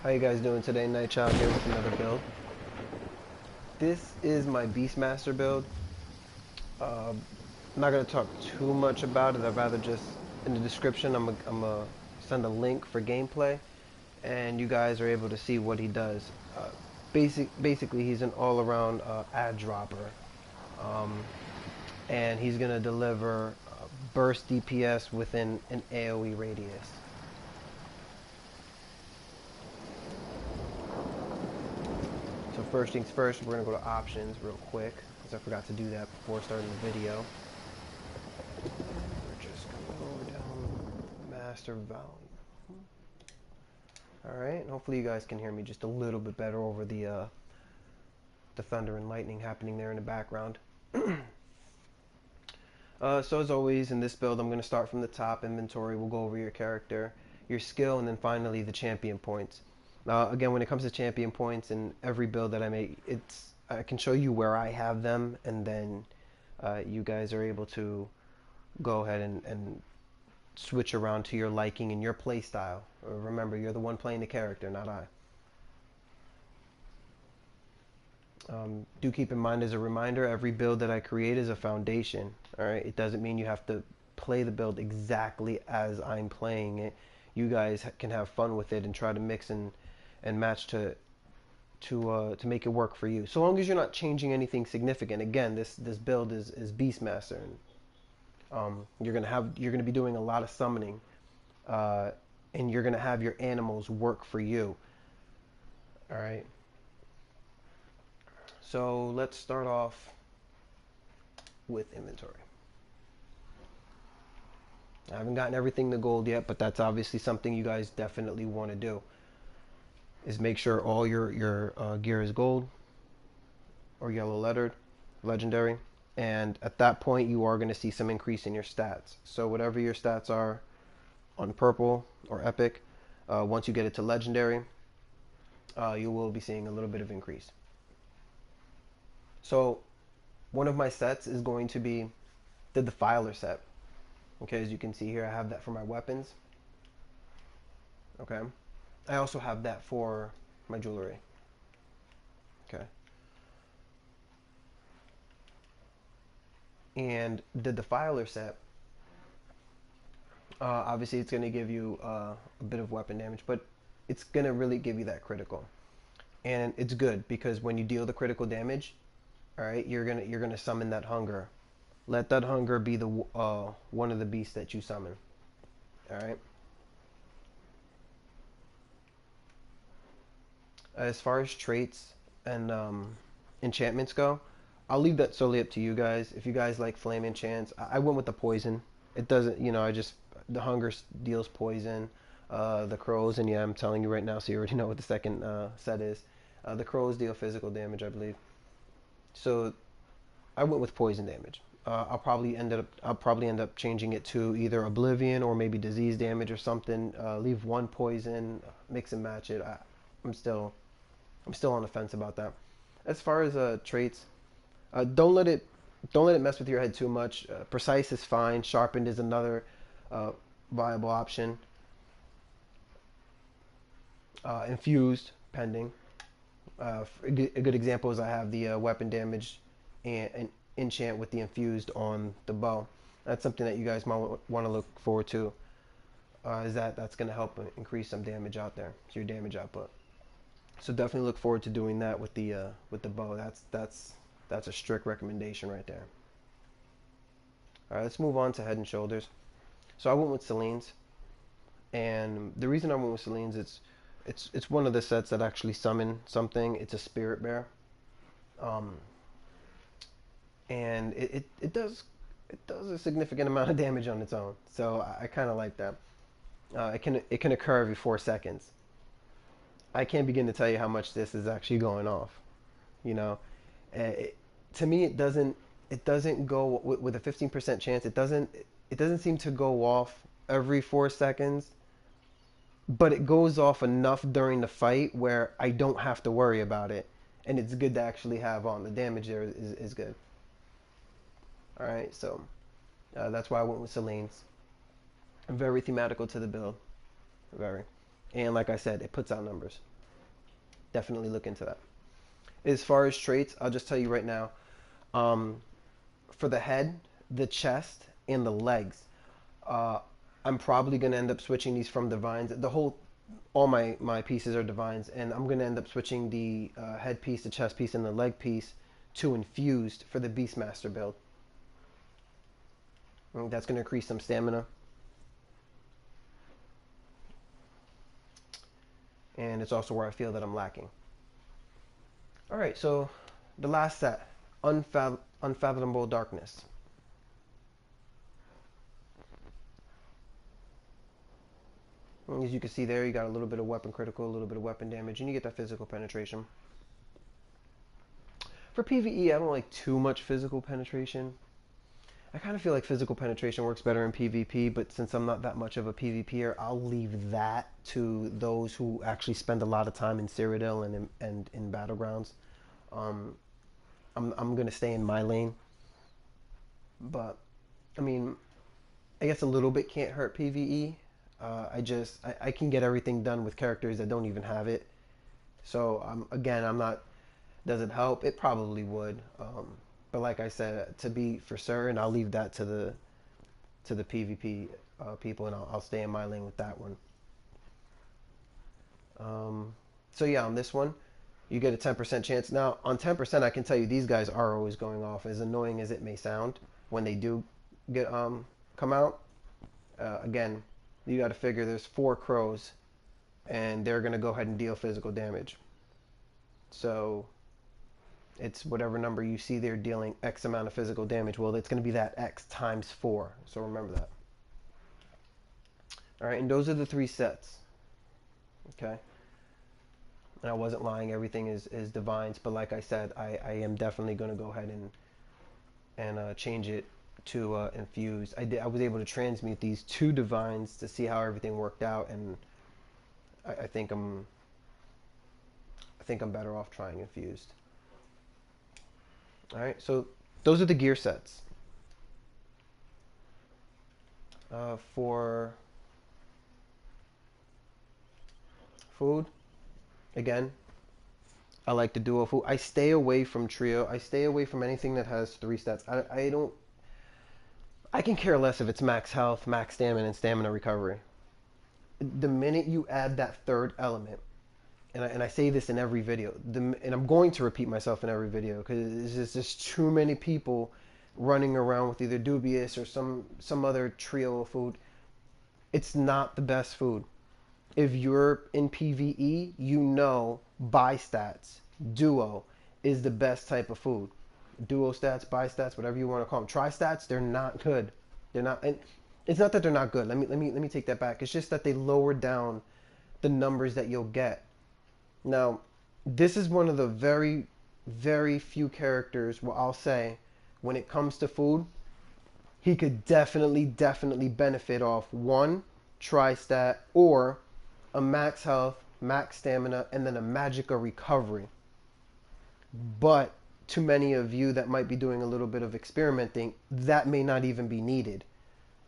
How you guys doing today? Night Child here with another build. This is my Beastmaster build. I'm not going to talk too much about it. I'd rather just, in the description, I'm gonna send a link for gameplay, and you guys are able to see what he does. Basically, he's an all-around ad dropper, and he's going to deliver burst DPS within an AoE radius. So first things first, we're going to go to options real quick, because I forgot to do that before starting the video. We're just going to go down Master Value. Alright, and hopefully you guys can hear me just a little bit better over the thunder and lightning happening there in the background. So as always, in this build, I'm going to start from the top. Inventory, we'll go over your character, your skill, and then finally the champion points. Again, when it comes to champion points, in every build that I make, I can show you where I have them, and then you guys are able to go ahead and switch around to your liking and your play style. Remember, you're the one playing the character, not I. Do keep in mind, as a reminder, every build that I create is a foundation. Alright, it doesn't mean you have to play the build exactly as I'm playing it. You guys can have fun with it and try to mix and match to make it work for you. So long as you're not changing anything significant. Again, this build is Beastmaster, and you're gonna be doing a lot of summoning, and you're gonna have your animals work for you. All right. So let's start off with inventory. I haven't gotten everything to gold yet, but that's obviously something you guys definitely want to do. Is make sure all your gear is gold or yellow lettered, legendary, and at that point you are going to see some increase in your stats. So whatever your stats are on purple or epic, once you get it to legendary, you will be seeing a little bit of increase. So one of my sets is going to be the Defiler set. Okay, as you can see here, I have that for my weapons. Okay, I also have that for my jewelry. Okay, and the Defiler set, obviously it's going to give you a bit of weapon damage, but it's going to really give you that critical, and it's good because when you deal the critical damage, all right, you're gonna summon that hunger. Let that hunger be the one of the beasts that you summon. All right. As far as traits and enchantments go, I'll leave that solely up to you guys. If you guys like flame enchants, I went with the poison. It doesn't, the hunger deals poison. The crows, and yeah, I'm telling you right now, so you already know what the second set is. The crows deal physical damage, I believe. So I went with poison damage. I'll probably end up changing it to either oblivion or maybe disease damage or something. Leave one poison, mix and match it. I'm still on the fence about that. As far as traits, don't let it mess with your head too much. Precise is fine. Sharpened is another viable option. Infused, pending. A good example is I have the weapon damage and enchant with the infused on the bow. That's something that you guys might want to look forward to. That's going to help increase some damage out there, so your damage output. So definitely look forward to doing that with the bow. That's a strict recommendation right there. All right, let's move on to Head and Shoulders. So I went with Celine's, and the reason I went with Celine's, it's one of the sets that actually summon something. It's a spirit bear, and it does a significant amount of damage on its own. So I kind of like that. It can occur every 4 seconds. I can't begin to tell you how much this is actually going off. You know, to me it doesn't go with a 15% chance. It doesn't seem to go off every 4 seconds, but it goes off enough during the fight where I don't have to worry about it, and it's good to actually have on. The damage there is good. All right, so that's why I went with Celine's. Very thematical to the build, very, and like I said, it puts out numbers. definitely look into that. As far as traits, I'll just tell you right now. For the head, the chest, and the legs, uh, I'm probably going to end up switching these from divines. All my pieces are divines, and I'm going to end up switching the head piece, the chest piece, and the leg piece to infused for the Beastmaster build. And that's going to increase some stamina. And it's also where I feel that I'm lacking. Alright, so the last set, Unfathomable Darkness. As you can see there, you got a little bit of weapon critical, a little bit of weapon damage, and you get that physical penetration. For PvE, I don't like too much physical penetration. I kind of feel like physical penetration works better in PvP, but since I'm not that much of a PvPer, I'll leave that to those who actually spend a lot of time in Cyrodiil and in Battlegrounds. I'm going to stay in my lane. But, I mean, I guess a little bit can't hurt PvE. I can get everything done with characters that don't even have it. So again, I'm not. Does it help? It probably would. But like I said, to be for certain, I'll leave that to the PvP people, and I'll stay in my lane with that one. So yeah, on this one, you get a 10% chance. Now on 10%, I can tell you these guys are always going off. As annoying as it may sound, when they do get come out, again. You got to figure there's 4 crows, and they're going to go ahead and deal physical damage. So it's whatever number you see they're dealing X amount of physical damage. Well, it's going to be that X times 4. So remember that. All right, and those are the 3 sets. Okay. And I wasn't lying. Everything is divines, but like I said, I am definitely going to go ahead and change it to infused. I was able to transmute these 2 divines to see how everything worked out, and I think I'm better off trying infused. All right, so those are the gear sets. For food, again, I like the duo food. I stay away from trio. I stay away from anything that has 3 stats. I can care less if it's max health, max stamina, and stamina recovery. The minute you add that 3rd element, and I say this in every video, and I'm going to repeat myself in every video because there's just too many people running around with either dubious or some other trio of food. It's not the best food. If you're in PvE, you know bi-stats, duo, is the best type of food. Duo stats, bi-stats, whatever you want to call them. Tri-stats, they're not good. They're not, and it's not that they're not good. Let me take that back. It's just that they lower down the numbers that you'll get. Now, this is one of the very, very few characters where I'll say, when it comes to food, he could definitely benefit off 1 tri-stat or a max health, max stamina, and then a magicka recovery. But to many of you that might be doing a little bit of experimenting, that may not even be needed.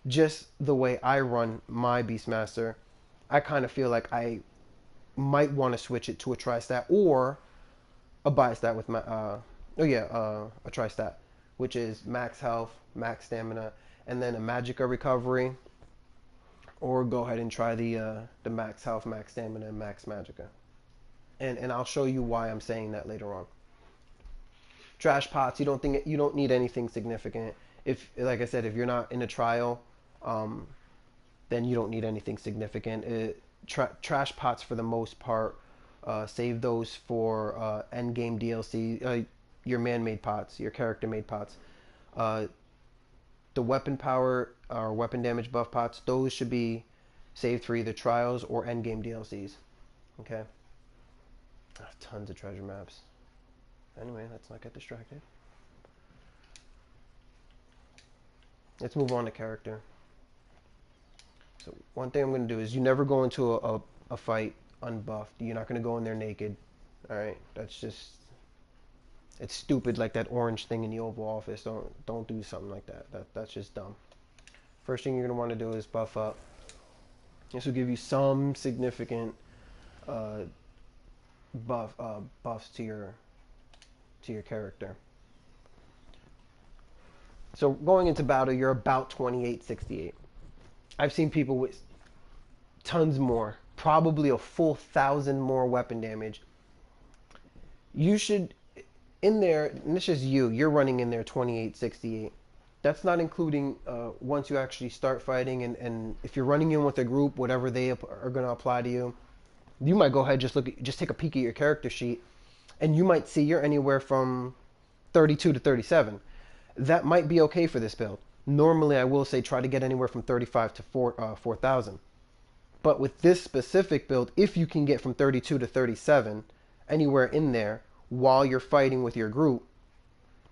Just the way I run my Beastmaster, I kind of feel like I might want to switch it to a tri-stat or a bi-stat with my a tri-stat, which is max health, max stamina, and then a magicka recovery, or go ahead and try the max health, max stamina, and max magicka. And I'll show you why I'm saying that later on. Trash pots, you don't need anything significant. If, like I said, if you're not in a trial, then you don't need anything significant. Trash pots, for the most part, save those for end game DLC. Your man-made pots, your character-made pots. The weapon power or weapon damage buff pots, those should be saved for either trials or end game DLCs. Okay. I have tons of treasure maps. Anyway, let's not get distracted. Let's move on to character. So one thing I'm going to do is you never go into a fight unbuffed. You're not going to go in there naked. Alright, that's just... It's stupid, like that orange thing in the Oval Office. Don't do something like that. That's just dumb. First thing you're going to want to do is buff up. This will give you some significant buffs to your character. So going into battle, you're about 2868. I've seen people with tons more, probably a full 1,000 more weapon damage. You should, in there, and it's just you're running in there 2868. That's not including once you actually start fighting, and if you're running in with a group, whatever they are going to apply to you, you might go ahead, just take a peek at your character sheet, and you might see you're anywhere from 32 to 37. That might be okay for this build. Normally, I will say try to get anywhere from 35 to 4,000. But with this specific build, if you can get from 32 to 37, anywhere in there, while you're fighting with your group,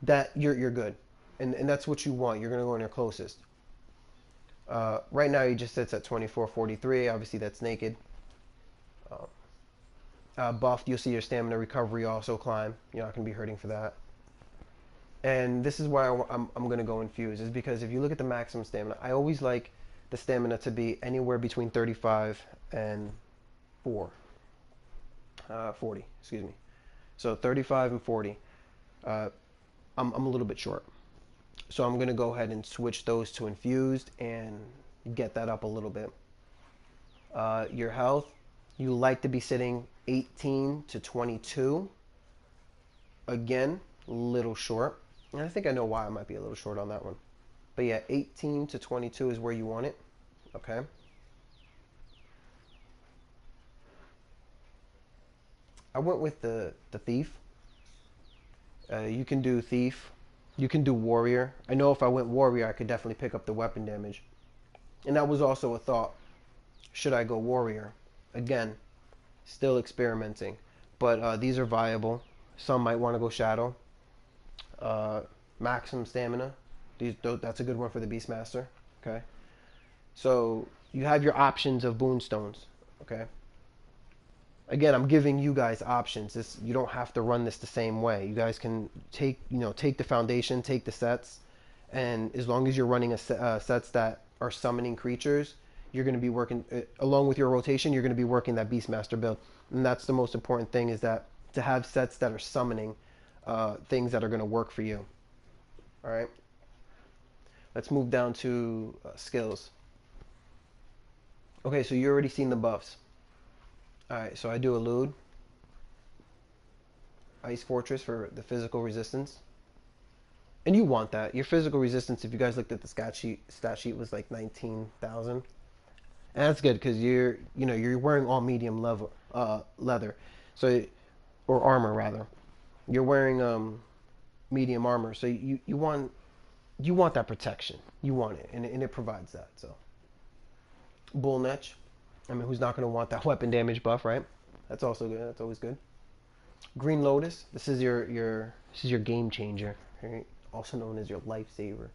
that you're good. And that's what you want. You're going to go in your closest. Right now, he just sits at 2443. Obviously, that's naked. Buffed, you'll see your stamina recovery also climb. You're not going to be hurting for that. And this is why I'm going to go infuse, is because if you look at the maximum stamina, I always like the stamina to be anywhere between 35 and 40, excuse me. So 35 and 40. I'm a little bit short. So I'm going to go ahead and switch those to infused and get that up a little bit. Your health, you like to be sitting 18 to 22. Again, a little short. And I think I know why I might be a little short on that one. But yeah, 18 to 22 is where you want it. Okay. I went with the thief. You can do thief. You can do warrior. I know if I went warrior, I could definitely pick up the weapon damage. And that was also a thought. Should I go warrior? Again, still experimenting. But these are viable. Some might want to go shadow. Maximum stamina. That's a good one for the Beastmaster. Okay. So you have your options of boonstones. Okay. Again, I'm giving you guys options. You don't have to run this the same way. You guys can take the foundation, take the sets, and as long as you're running sets that are summoning creatures, you're going to be working along with your rotation. You're going to be working that Beastmaster build, and that's the most important thing, is that to have sets that are summoning things that are going to work for you. All right. Let's move down to skills. Okay, so you already seen the buffs. Alright, so I do Elude, Ice Fortress for the physical resistance. And you want that. Your physical resistance, if you guys looked at the stat sheet was like 19,000. And that's good because you're wearing all medium level leather. So, or armor rather. You're wearing medium armor. So you want that protection. You want it, and it provides that. So Bull Netch. I mean, who's not going to want that weapon damage buff, right? That's also good. That's always good. Green Lotus. This is your game changer, right? Also known as your lifesaver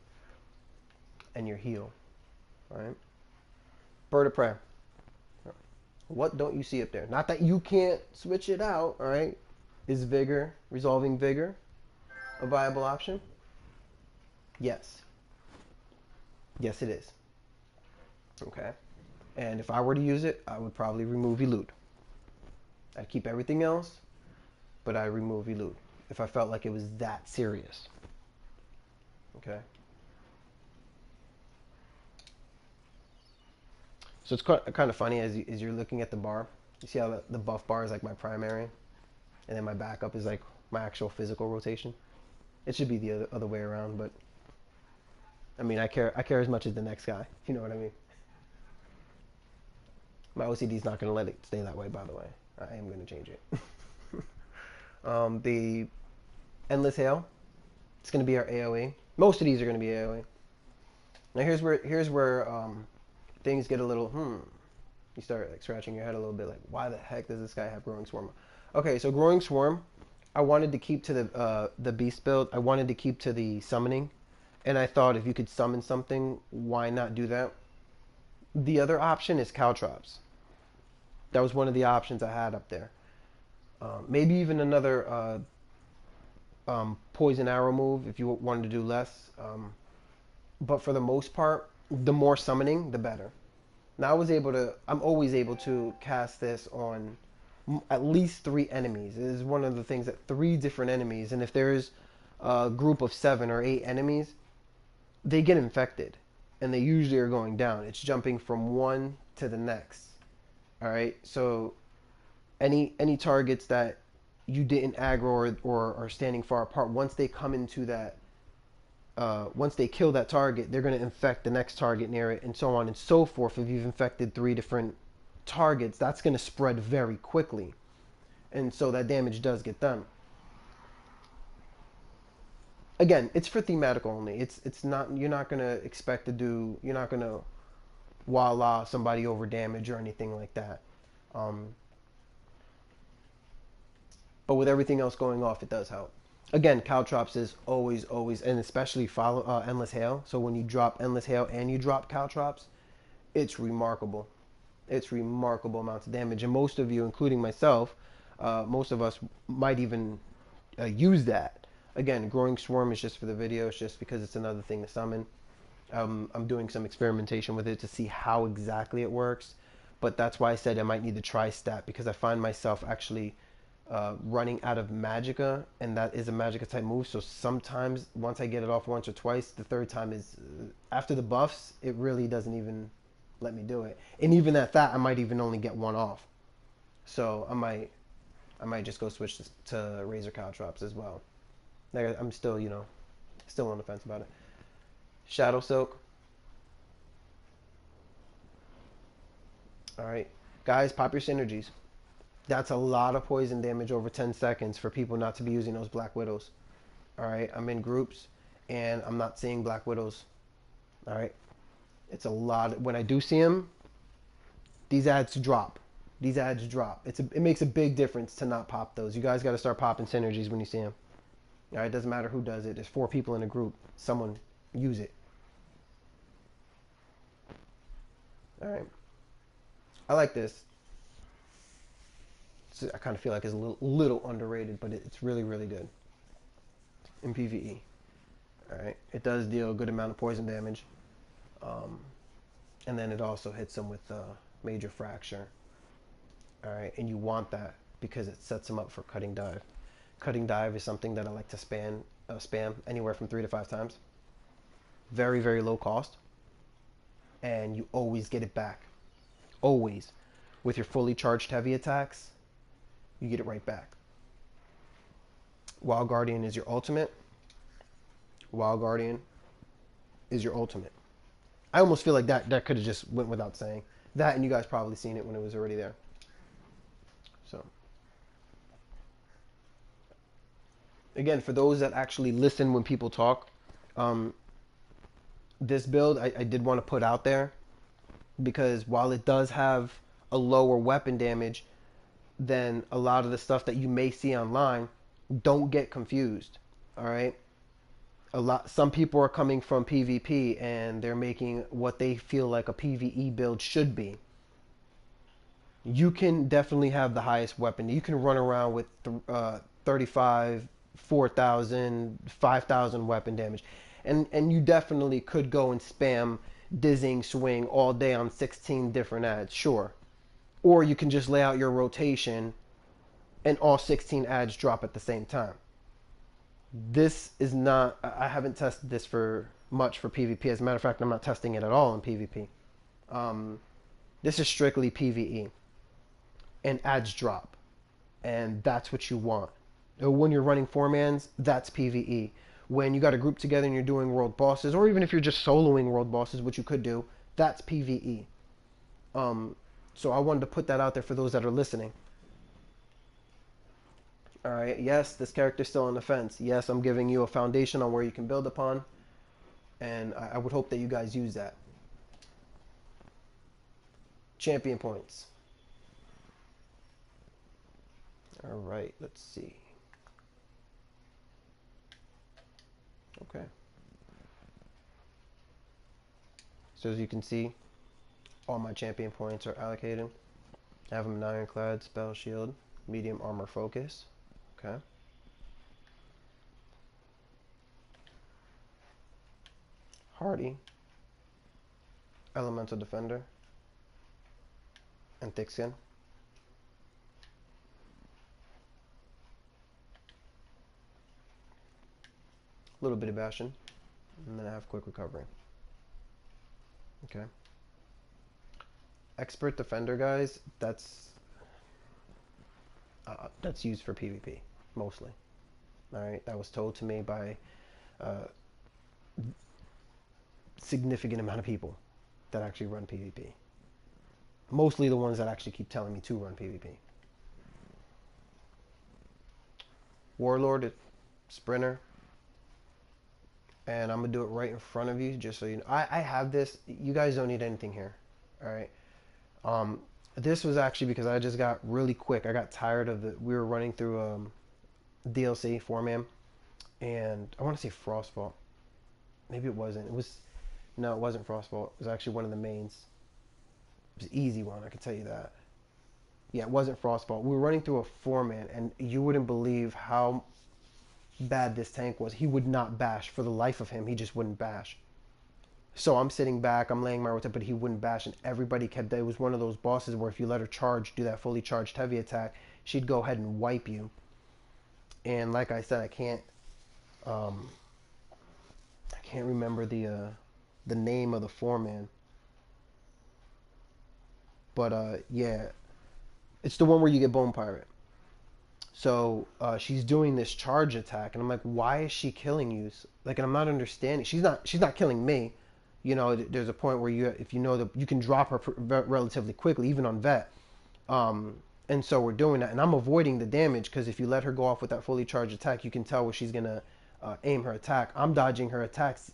and your heal. All right. Bird of Prey. What don't you see up there? Not that you can't switch it out. All right. Is Vigor, Resolving Vigor, a viable option? Yes. Yes, it is. Okay. And if I were to use it, I would probably remove Elude. I'd keep everything else, but I remove Elude if I felt like it was that serious. Okay. So it's kind of funny as you're looking at the bar. You see how the buff bar is like my primary, and then my backup is like my actual physical rotation. It should be the other way around, but I mean, I care as much as the next guy. You know what I mean? My OCD is not going to let it stay that way, by the way. I am going to change it. The Endless Hail. It's going to be our AoE. Most of these are going to be AoE. Now here's where things get a little You start like scratching your head a little bit, like why the heck does this guy have Growing Swarm? Okay, so Growing Swarm, I wanted to keep to the beast build. I wanted to keep to the summoning, and I thought if you could summon something, why not do that? The other option is Caltrops. That was one of the options I had up there. Maybe even another poison arrow move if you wanted to do less. But for the most part, the more summoning, the better. Now I'm always able to cast this on at least 3 enemies. It is one of the things that 3 different enemies, and if there's a group of 7 or 8 enemies, they get infected, and they usually are going down. It's jumping from one to the next. All right, so any targets that you didn't aggro or are standing far apart, once they come into that, once they kill that target, they're going to infect the next target near it, and so on and so forth. If you've infected 3 different targets, that's going to spread very quickly, and so that damage does get done. Again, it's for thematic only. It's not, you're not going to expect to do, you're not going to voila somebody over damage or anything like that. Um, but with everything else going off, it does help. Again, caltrops is always, and especially follow endless hail. So when you drop endless hail and you drop caltrops, it's remarkable. It's remarkable amounts of damage, and most of you, including myself, most of us might even use that. Again, growing swarm is just for the video. It's just because it's another thing to summon. I'm doing some experimentation with it to see how exactly it works, but that's why I said I might need the tri-stat, because I find myself actually running out of magicka, and that is a magicka type move. So sometimes once I get it off once or twice, the third time is after the buffs, it really doesn't even let me do it. And even at that, I might even only get one off. So I might just go switch to Razor Caltrops as well. I'm still, still on the fence about it. Shadow Silk. All right, guys, pop your synergies. That's a lot of poison damage over 10 seconds for people not to be using those Black Widows. All right, I'm in groups and I'm not seeing Black Widows. All right, it's a lot. When I do see them, these ads drop. These ads drop. It makes a big difference to not pop those. You guys got to start popping synergies when you see them. All right, it doesn't matter who does it. There's 4 people in a group. Someone use it. All right, I like this. I kind of feel like it's a little underrated, but it's really good in PvE. All right, it does deal a good amount of poison damage, and then it also hits them with major fracture. All right, and you want that because it sets them up for cutting dive. Cutting dive is something that I like to spam anywhere from 3 to 5 times. Very low cost, and you always get it back. Always, with your fully charged heavy attacks, you get it right back. Wild Guardian is your ultimate. Wild Guardian is your ultimate. I almost feel like that could have just went without saying. That, and you guys probably seen it when it was already there. So, again, for those that actually listen when people talk, this build I did want to put out there, because while it does have a lower weapon damage than a lot of the stuff that you may see online, don't get confused. All right, some people are coming from PvP and they're making what they feel like a PvE build should be. You can definitely have the highest weapon. You can run around with 35, 4,000, 5,000 weapon damage, and you definitely could go and spam dizzying swing all day on 16 different ads, sure. Or you can just lay out your rotation and all 16 ads drop at the same time. This is not, I haven't tested this for much for PvP. As a matter of fact, I'm not testing it at all in PvP. This is strictly PvE. And ads drop. And that's what you want. When you're running 4-mans, that's PvE. When you got a group together and you're doing world bosses, or even if you're just soloing world bosses, which you could do, that's PvE. So I wanted to put that out there for those that are listening. All right, yes, this character's still on the fence. Yes, I'm giving you a foundation on where you can build upon, and I would hope that you guys use that. Champion points. All right, let's see. Okay. So as you can see, all my champion points are allocated. I have them in Ironclad, Spell Shield, Medium Armor Focus. Okay. Hardy, Elemental Defender, and Thick Skin. little bit of Bastion, and then I have quick recovery. Okay. Expert Defender, guys, that's used for PvP, mostly. Alright, that was told to me by a significant amount of people that actually run PvP. Mostly the ones that actually keep telling me to run PvP. Warlord Sprinter. And I'm going to do it right in front of you, just so you know. I have this. You guys don't need anything here. Alright. This was actually because I just got really quick. I got tired of it. We were running through DLC 4-man. And I want to say Frostfault. Maybe it wasn't. No, it wasn't Frostfault. It was actually one of the mains. It was an easy one, I can tell you that. Yeah, it wasn't Frostfault. We were running through a 4-man, and you wouldn't believe how bad this tank was. He would not bash. For the life of him, he just wouldn't bash. So I'm sitting back, I'm laying my rotate, but he wouldn't bash, and everybody kept... It was one of those bosses where if you let her charge, do that fully charged heavy attack, she'd go ahead and wipe you. And like I said, I can't remember the name of the 4-man. But yeah, it's the one where you get Bone Pirate. So she's doing this charge attack, and I'm like, why is she killing you? Like, and I'm not understanding. She's not killing me. You know, there's a point where if you know that you can drop her relatively quickly, even on vet. And so we're doing that, and I'm avoiding the damage because if you let her go off with that fully charged attack, you can tell where she's gonna aim her attack. I'm dodging her attacks.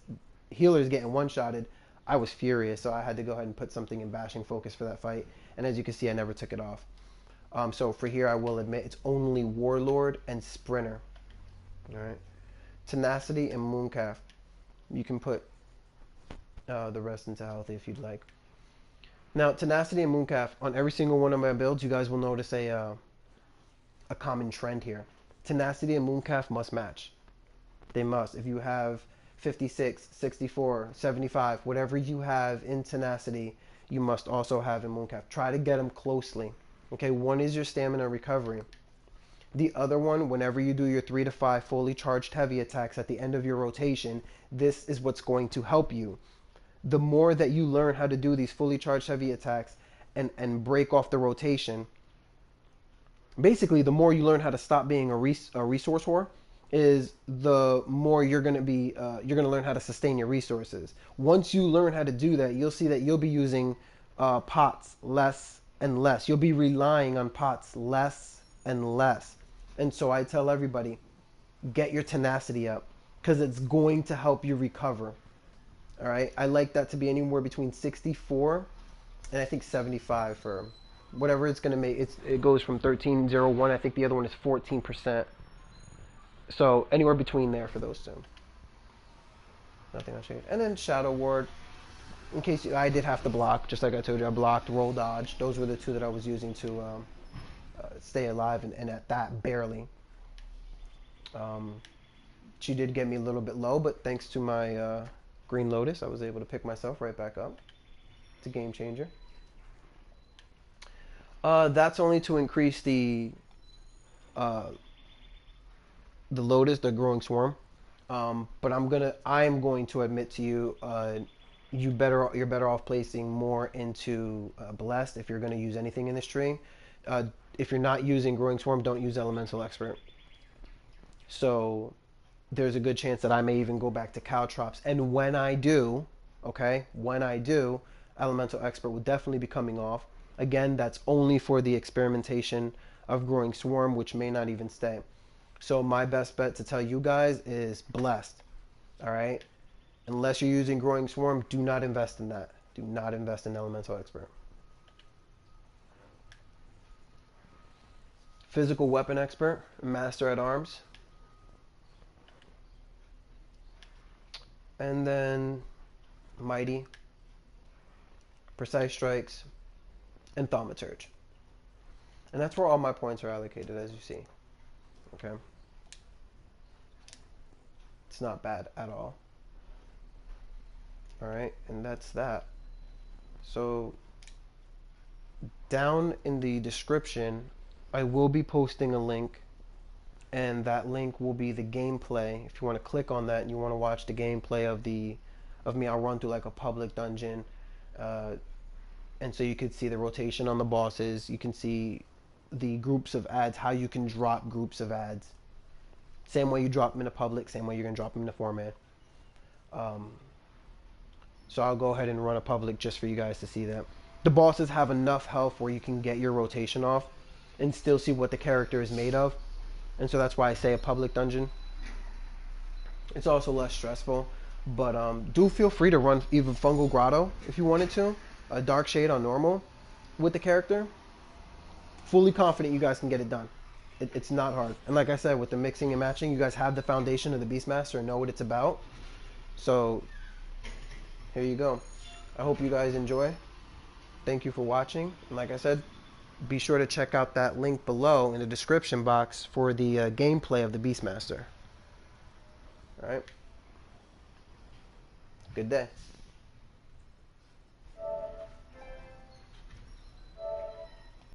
Healer's getting one-shotted. I was furious, so I had to go ahead and put something in bashing focus for that fight. And as you can see, I never took it off. So for here, I will admit it's only Warlord and Sprinter. All right, Tenacity and Mooncalf. You can put the rest into healthy if you'd like. Now, Tenacity and Mooncalf, on every single one of my builds, you guys will notice a common trend here. Tenacity and Mooncalf must match. They must. If you have 56, 64, 75, whatever you have in Tenacity, you must also have in Mooncalf. Try to get them closely. Okay, one is your stamina recovery. The other one, whenever you do your 3 to 5 fully charged heavy attacks at the end of your rotation, this is what's going to help you. The more that you learn how to do these fully charged heavy attacks and break off the rotation, basically the more you learn how to stop being a resource whore, is the more you're going to learn how to sustain your resources. Once you learn how to do that, you'll see that you'll be using pots less and less. You'll be relying on pots less and less. And so I tell everybody, get your tenacity up because it's going to help you recover. All right, I like that to be anywhere between 64 and I think 75 for whatever it's going to make. It goes from 1301. I think the other one is 14%. So anywhere between there for those two. Nothing I'll change. And then Shadow Ward. In case I did have to block, just like I told you, I blocked, roll dodge. Those were the two that I was using to stay alive, and at that, barely. She did get me a little bit low, but thanks to my Green Lotus, I was able to pick myself right back up. It's a game changer. That's only to increase the Lotus, the growing swarm. But I'm going to admit to you, you're better off placing more into Blessed if you're going to use anything in this tree. If you're not using Growing Swarm, don't use Elemental Expert. So there's a good chance that I may even go back to Caltrops. And when I do, Elemental Expert will definitely be coming off. Again, that's only for the experimentation of Growing Swarm, which may not even stay. So my best bet to tell you guys is Blessed. All right? Unless you're using Growing Swarm, do not invest in that. Do not invest in Elemental Expert. Physical Weapon Expert, Master at Arms. And then Mighty, Precise Strikes, and Thaumaturge. And that's where all my points are allocated, as you see. Okay? It's not bad at all. Alright, and that's that. So, down in the description, I will be posting a link and that link will be the gameplay. If you want to click on that and you want to watch the gameplay of me, I'll run through like a public dungeon, uh, and so you could see the rotation on the bosses. You can see the groups of ads, how you can drop groups of ads. Same way you drop them in a public, same way you're gonna drop them in a 4-man. Um, so I'll go ahead and run a public just for you guys to see that. The bosses have enough health where you can get your rotation off and still see what the character is made of. And so that's why I say a public dungeon. It's also less stressful. But do feel free to run even Fungal Grotto if you wanted to. A Dark Shade on normal with the character. Fully confident you guys can get it done. It's not hard. And like I said, with the mixing and matching, you guys have the foundation of the Beastmaster and know what it's about. So here you go. I hope you guys enjoy. Thank you for watching. And like I said, be sure to check out that link below in the description box for the gameplay of the Beastmaster. Alright. Good day.